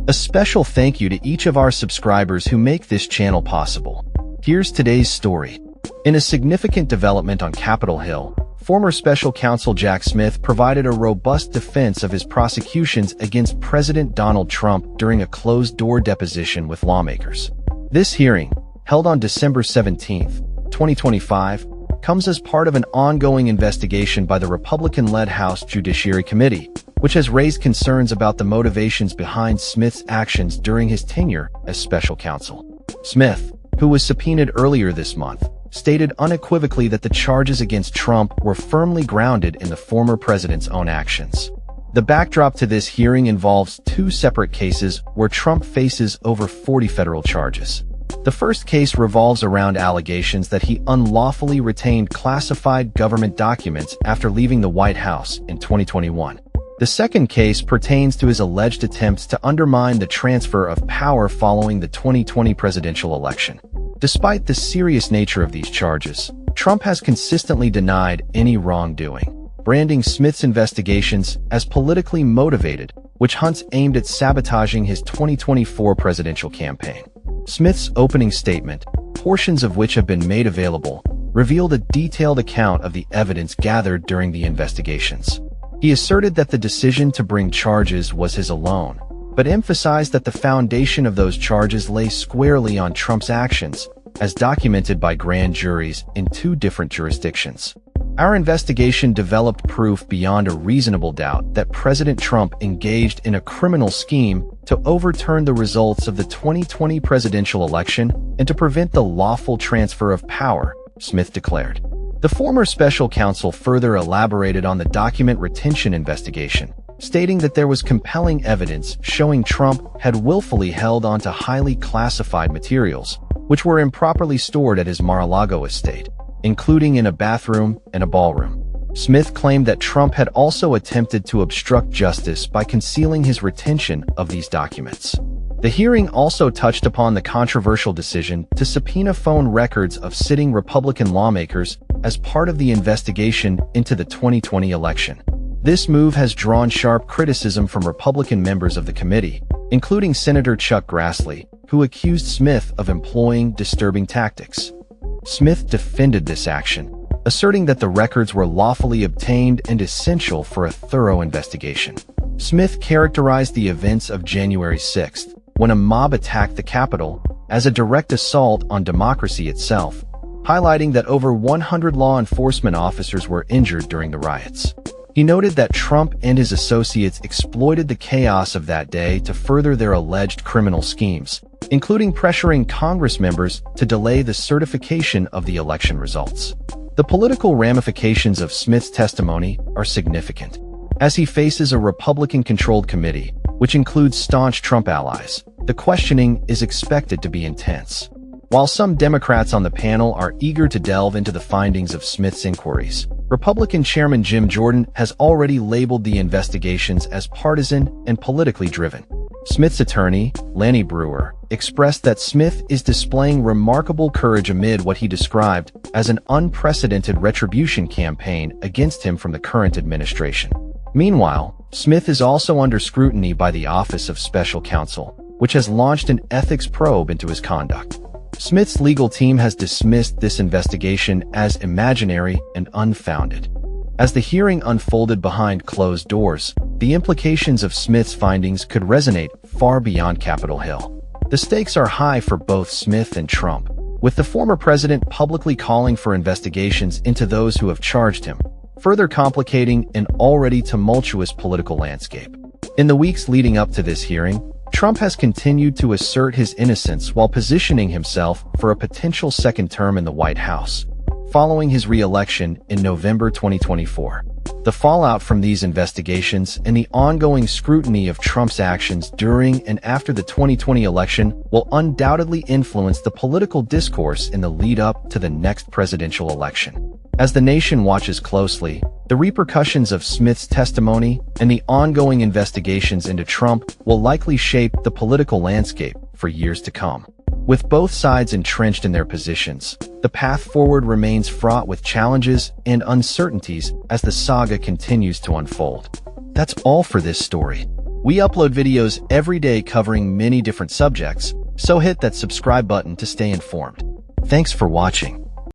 A special thank you to each of our subscribers who make this channel possible. Here's today's story. In a significant development on Capitol Hill, former special counsel Jack Smith provided a robust defense of his prosecutions against President Donald Trump during a closed-door deposition with lawmakers. This hearing, held on December 17, 2025, comes as part of an ongoing investigation by the Republican-led House Judiciary Committee, which has raised concerns about the motivations behind Smith's actions during his tenure as special counsel. Smith, who was subpoenaed earlier this month, stated unequivocally that the charges against Trump were firmly grounded in the former president's own actions. The backdrop to this hearing involves two separate cases where Trump faces over 40 federal charges. The first case revolves around allegations that he unlawfully retained classified government documents after leaving the White House in 2021. The second case pertains to his alleged attempts to undermine the transfer of power following the 2020 presidential election. Despite the serious nature of these charges, Trump has consistently denied any wrongdoing, branding Smith's investigations as politically motivated, witch hunts aimed at sabotaging his 2024 presidential campaign. Smith's opening statement, portions of which have been made available, revealed a detailed account of the evidence gathered during the investigations. He asserted that the decision to bring charges was his alone, but emphasized that the foundation of those charges lay squarely on Trump's actions, as documented by grand juries in two different jurisdictions. Our investigation developed proof beyond a reasonable doubt that President Trump engaged in a criminal scheme to overturn the results of the 2020 presidential election and to prevent the lawful transfer of power, Smith declared. The former special counsel further elaborated on the document retention investigation, stating that there was compelling evidence showing Trump had willfully held onto highly classified materials, which were improperly stored at his Mar-a-Lago estate, including in a bathroom and a ballroom. Smith claimed that Trump had also attempted to obstruct justice by concealing his retention of these documents. The hearing also touched upon the controversial decision to subpoena phone records of sitting Republican lawmakers as part of the investigation into the 2020 election. This move has drawn sharp criticism from Republican members of the committee, including Senator Chuck Grassley, who accused Smith of employing disturbing tactics. Smith defended this action, asserting that the records were lawfully obtained and essential for a thorough investigation. Smith characterized the events of January 6th, when a mob attacked the Capitol, as a direct assault on democracy itself, highlighting that over 100 law enforcement officers were injured during the riots. He noted that Trump and his associates exploited the chaos of that day to further their alleged criminal schemes, including pressuring Congress members to delay the certification of the election results. The political ramifications of Smith's testimony are significant, as he faces a Republican-controlled committee, which includes staunch Trump allies. The questioning is expected to be intense. While some Democrats on the panel are eager to delve into the findings of Smith's inquiries, Republican Chairman Jim Jordan has already labeled the investigations as partisan and politically driven. Smith's attorney, Lanny Brewer, expressed that Smith is displaying remarkable courage amid what he described as an unprecedented retribution campaign against him from the current administration. Meanwhile, Smith is also under scrutiny by the Office of Special Counsel, which has launched an ethics probe into his conduct. Smith's legal team has dismissed this investigation as imaginary and unfounded. As the hearing unfolded behind closed doors, the implications of Smith's findings could resonate far beyond Capitol Hill. The stakes are high for both Smith and Trump, with the former president publicly calling for investigations into those who have charged him, further complicating an already tumultuous political landscape. In the weeks leading up to this hearing, Trump has continued to assert his innocence while positioning himself for a potential second term in the White House, following his re-election in November 2024. The fallout from these investigations and the ongoing scrutiny of Trump's actions during and after the 2020 election will undoubtedly influence the political discourse in the lead-up to the next presidential election. As the nation watches closely, the repercussions of Smith's testimony and the ongoing investigations into Trump will likely shape the political landscape for years to come. With both sides entrenched in their positions, the path forward remains fraught with challenges and uncertainties as the saga continues to unfold. That's all for this story. We upload videos every day covering many different subjects, so hit that subscribe button to stay informed. Thanks for watching.